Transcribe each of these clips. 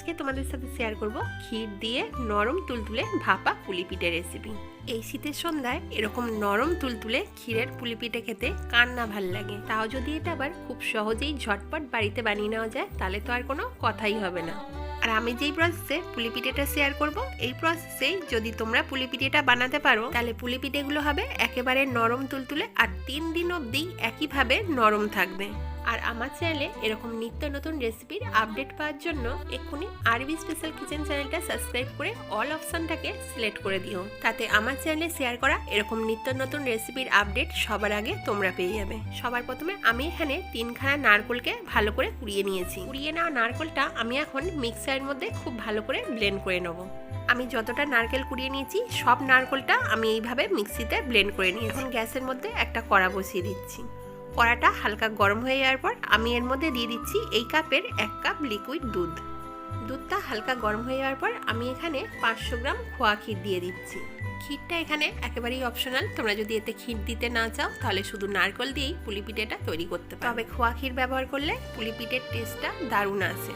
আজকে তোমাদের সাথে শেয়ার করব ক্ষীর দিয়ে নরম তুলতুলে ভাপা পুলি পিঠে রেসিপি। এই শীতের সন্ধ্যায় এরকম নরম তুলতুলে ক্ষীরের পুলি পিঠে খেতে কার না ভাল লাগে। তাও যদি এটা আবার খুব সহজেই ঝটপট বাড়িতে বানিয়ে নেওয়া যায় তাহলে তো আর কোনো কথাই হবে না। আর আমি যেই প্রসেসে পুলি পিঠেটা শেয়ার করব, এই প্রসেসেই যদি তোমরা পুলি পিঠেটা বানাতে পারো তাহলে পুলি পিঠেগুলো হবে একেবারে নরম তুলতুলে আর 3 দিন অবধি একইভাবে নরম থাকবে। আর আমার চ্যানেলে এরকম নিত্য নতুন রেসিপির আপডেট পাওয়ার জন্য এক্ষুনি আরবি স্পেশাল কিচেন চ্যানেলটা সাবস্ক্রাইব করে অল অপশনটাকে সিলেক্ট করে দিও। তাতে আমার চ্যানেলে শেয়ার করা এরকম নিত্য নতুন রেসিপির আপডেট সবার আগে তোমরা পেয়ে যাবে। সবার প্রথমে আমি এখানে 3খানা নারকেলকে ভালো করে কুড়িয়ে নিয়েছি। কুড়িয়ে নেওয়া নারকেলটা আমি এখন মিক্সারের মধ্যে খুব ভালো করে ব্লেন্ড করে নেবো। আমি যতটা নারকেল কুড়িয়ে নিয়েছি সব নারকেলটা আমি এইভাবে মিক্সিতে ব্লেন্ড করে নিয়েছি। এখন গ্যাসের মধ্যে একটা কড়া বসিয়ে দিচ্ছি। কড়াটা হালকা গরম হয়ে যাওয়ার পর আমি এর মধ্যে দিয়ে দিচ্ছি এই কাপের 1 কাপ লিকুইড দুধ। দুধটা হালকা গরম হয়ে যাওয়ার পর আমি এখানে 500 গ্রাম খোয়া ক্ষীর দিয়ে দিচ্ছি। ক্ষীরটা এখানে একেবারেই অপশনাল, তোমরা যদি এতে ক্ষীর দিতে না চাও তাহলে শুধু নারকেল দিয়েই পুলি পিঠেটা তৈরি করতে পারো। তবে খোয়া ক্ষীর ব্যবহার করলে পুলি পিঠের টেস্টটা দারুণ আসে।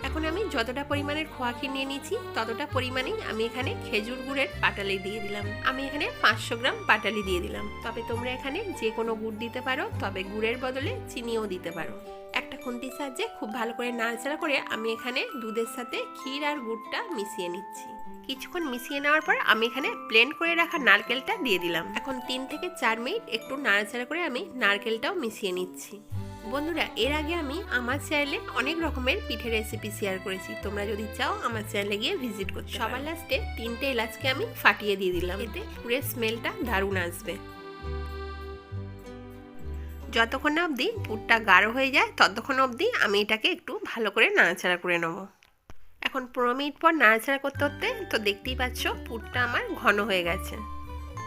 এখন আমি যতটা পরিমাণের খোয়া ক্ষীর নিয়ে নিয়েছি ততটা পরিমাণেই আমি এখানে খেজুর গুড়ের পাটালি দিয়ে দিলাম। আমি এখানে 500 গ্রাম পাটালি দিয়ে দিলাম। তবে তোমরা এখানে যে কোনো গুড় দিতে পারো, তবে গুড়ের বদলে চিনিও দিতে পারো। একটা খুন্তির সাহায্যে খুব ভালো করে নাড়াচাড়া করে আমি এখানে দুধের সাথে ক্ষীর আর গুড়টা মিশিয়ে নিচ্ছি। কিছুক্ষণ মিশিয়ে নেওয়ার পর আমি এখানে ব্লেন্ড করে রাখা নারকেলটা দিয়ে দিলাম। এখন 3 থেকে 4 মিনিট একটু নাড়াচাড়া করে আমি নারকেলটাও মিশিয়ে নিচ্ছি। বন্ধুরা, এর আগে আমি আমার চ্যানেলে অনেক রকমের পিঠে রেসিপি শেয়ার করেছি, তোমরা যদি চাও আমার চ্যানেলে গিয়ে ভিজিট করতে পারো। সবার লাস্টে 3টে এলাচকে আমি ফাটিয়ে দিয়ে দিলাম, এতে পুরো স্মেলটা দারুণ আসবে। যতক্ষণ না অবধি পুরটা গাঢ় হয়ে যায় ততক্ষণ অবধি আমি এটাকে একটু ভালো করে নাড়াচাড়া করে নেব। এখন 15 মিনিট পর নাড়াচাড়া করতে করতে তো দেখতেই পাচ্ছ পুরটা আমার ঘন হয়ে গেছে।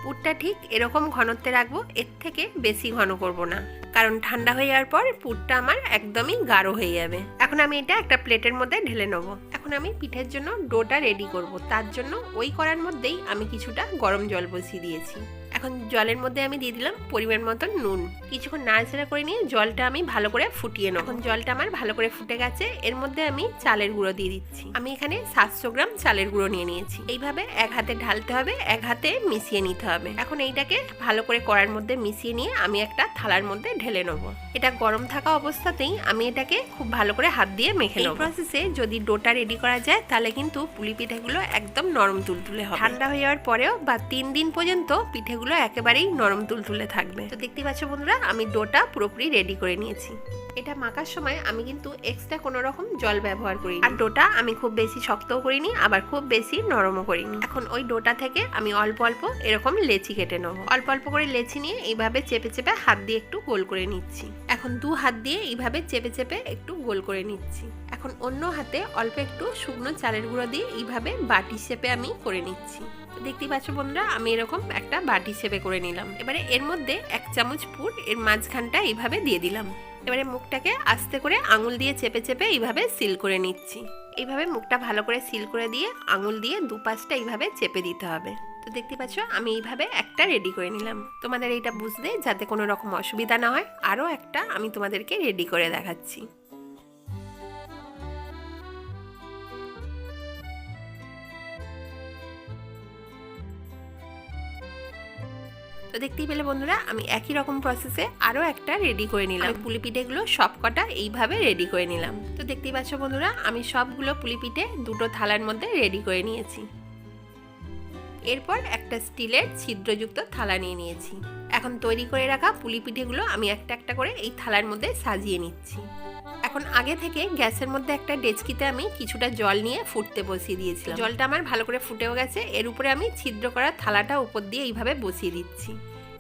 পুরটা ঠিক এরকম ঘনত্বে রাখবো, এর থেকে বেশি ঘন করব না, কারণ ঠান্ডা হয়ে যাওয়ার পর পুরটা আমার একদমই গাঢ় হয়ে যাবে। এখন আমি এটা একটা প্লেটের মধ্যে ঢেলে নেব। এখন আমি পিঠের জন্য ডোটা রেডি করব, তার জন্য ওই কড়ার মধ্যেই আমি কিছুটা গরম জল বসিয়ে দিয়েছি। এখন জলের মধ্যে আমি দিয়ে দিলাম পরিমাণ মতো নুন। কিছুক্ষণ নাড়াচাড়া করে নিয়ে জলটা আমি ভালো করে ফুটিয়ে নেব। এখন জলটা আমার ভালো করে ফুটে গেছে, এর মধ্যে আমি চালের গুঁড়ো দিয়ে দিচ্ছি। আমি এখানে 700 গ্রাম চালের গুঁড়ো নিয়ে নিয়েছি। এইভাবে এক হাতে ঢালতে হবে, এক হাতে মিশিয়ে নিতে হবে। এখন এইটাকে ভালো করে কড়ার মধ্যে মিশিয়ে নিয়ে আমি একটা থালার মধ্যে ঢেলে নেব। এটা গরম থাকা অবস্থাতেই আমি এটাকে খুব ভালো করে হাত দিয়ে মেখে নেব। এই প্রসেসে যদি ডোটা রেডি করা যায় তাহলে কিন্তু পুলি পিঠেগুলো একদম নরম তুলতুলে হবে। ঠান্ডা হয়ে যাওয়ার পরেও বা 3 দিন পর্যন্ত পিঠেগুলো একেবারেই নরম তুলতুলে থাকবে। তো দেখতে পাচ্ছ বন্ধুরা, আমি ডোটা পুরোপুরি রেডি করে নিয়েছি। এটা মাখার সময় আমি কিন্তু এক্সট্রা কোনো রকম জল ব্যবহার করি, আর ডোটা আমি খুব বেশি শক্তও করিনি আবার খুব বেশি নরমও করিনি। এখন ওই ডোটা থেকে আমি অল্প অল্প এরকম লেচি কেটে নেব। অল্প অল্প করে লেচি নিয়ে এইভাবে চেপে চেপে হাত দিয়ে একটু গোল করে নিচ্ছি। এখন 2 হাত দিয়ে এইভাবে চেপে চেপে একটু গোল করে নিচ্ছি। এখন অন্য হাতে অল্প একটু শুকনো চালের গুঁড়ো দিয়ে এইভাবে বাটি শেপে আমি করে নিচ্ছি। দেখতেই পাচ্ছ বন্ধুরা, আমি এরকম একটা বাটি শেপে করে নিলাম। এবারে এর মধ্যে 1 চামচ পুর এর মাঝখানটা এইভাবে দিয়ে দিলাম। এবারে মুখটাকে আস্তে করে আঙুল দিয়ে চেপে চেপে এইভাবে সিল করে নিচ্ছি। এইভাবে মুখটা ভালো করে সিল করে দিয়ে আঙুল দিয়ে দুপাশটা এইভাবে চেপে দিতে হবে। তো দেখতে পাচ্ছ আমি এইভাবে একটা রেডি করে নিলাম। তোমাদের এইটা বুঝতে যাতে কোনো রকম অসুবিধা না হয় আরও একটা আমি তোমাদেরকে রেডি করে দেখাচ্ছি। তো দেখতেই পেলে বন্ধুরা, আমি একই রকম প্রসেসে আরও একটা রেডি করে নিলাম। পুলি পিঠেগুলো সবকটা এইভাবে রেডি করে নিলাম। তো দেখতেই পাচ্ছ বন্ধুরা, আমি সবগুলো পুলি পিঠে দুটো থালার মধ্যে রেডি করে নিয়েছি। এরপর একটা স্টিলের ছিদ্রযুক্ত থালা নিয়ে নিয়েছি। এখন তৈরি করে রাখা পুলি পিঠেগুলো আমি একটা একটা করে এই থালার মধ্যে সাজিয়ে নিচ্ছি। এখন আগে থেকে গ্যাসের মধ্যে একটা ডেচকিতে আমি কিছুটা জল নিয়ে ফুটতে বসিয়ে দিয়েছিলাম। জলটা আমার ভালো করে ফুটেও গেছে। এর উপরে আমি ছিদ্র করা থালাটা উপর দিয়ে এইভাবে বসিয়ে দিচ্ছি।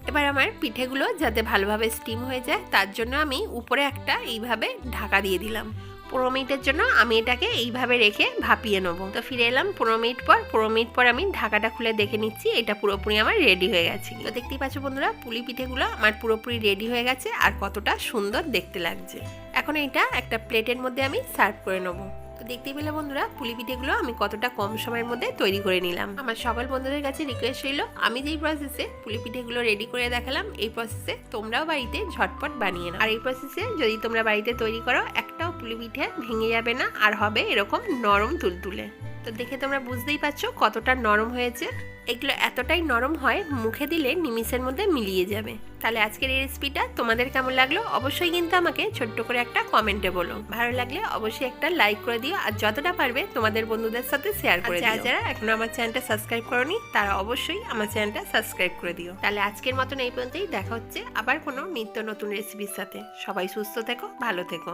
এবার আমার পিঠেগুলো যাতে ভালোভাবে স্টিম হয়ে যায় তার জন্য আমি উপরে একটা এইভাবে ঢাকা দিয়ে দিলাম। 15 মিনিটের জন্য আমি এটাকে এইভাবে রেখে ভাপিয়ে নেব। তো ফিরে এলাম 15 মিনিট পর। 15 মিনিট পর আমি ঢাকাটা খুলে দেখে নিচ্ছি এটা পুরোপুরি আমার রেডি হয়ে গেছে। তো দেখতেই পাচ্ছ বন্ধুরা, পুলি পিঠেগুলো আমার পুরোপুরি রেডি হয়ে গেছে আর কতটা সুন্দর দেখতে লাগছে। এখন এটা একটা প্লেটের মধ্যে আমি সার্ভ করে নেব। তো দেখতেই পেলে বন্ধুরা পুলি পিঠেগুলো আমি কতটা কম সময়ের মধ্যে তৈরি করে নিলাম। আমার সকল বন্ধুদের কাছে রিকোয়েস্ট রইল, আমি যেই প্রসেসে পুলি পিঠেগুলো রেডি করে দেখালাম এই প্রসেসে তোমরাও বাড়িতে ঝটপট বানিয়ে নাও। আর এই প্রসেসে যদি তোমরা বাড়িতে তৈরি করো একটাও পুলি পিঠে ভেঙে যাবে না, আর হবে এরকম নরম তুলতুলে। তো দেখে তোমরা বুঝতেই পারছো কতটা নরম হয়েছে। এগুলো এতটাই নরম হয় মুখে দিলে নিমিষের মধ্যে মিলিয়ে যাবে। তাহলে আজকের এই রেসিপিটা তোমাদের কেমন লাগলো অবশ্যই কিন্তু আমাকে ছোট্ট করে একটা কমেন্টে বলো। ভালো লাগলে অবশ্যই একটা লাইক করে দিও, আর যতটা পারবে তোমাদের বন্ধুদের সাথে শেয়ার করে দিও। যারা এখনো আমার চ্যানেলটা সাবস্ক্রাইব করোনি তারা অবশ্যই আমার চ্যানেলটা সাবস্ক্রাইব করে দিও। তাহলে আজকের মতন এই পর্যন্তই, দেখা হচ্ছে আবার কোনো নিত্য নতুন রেসিপির সাথে। সবাই সুস্থ থেকো, ভালো থেকো।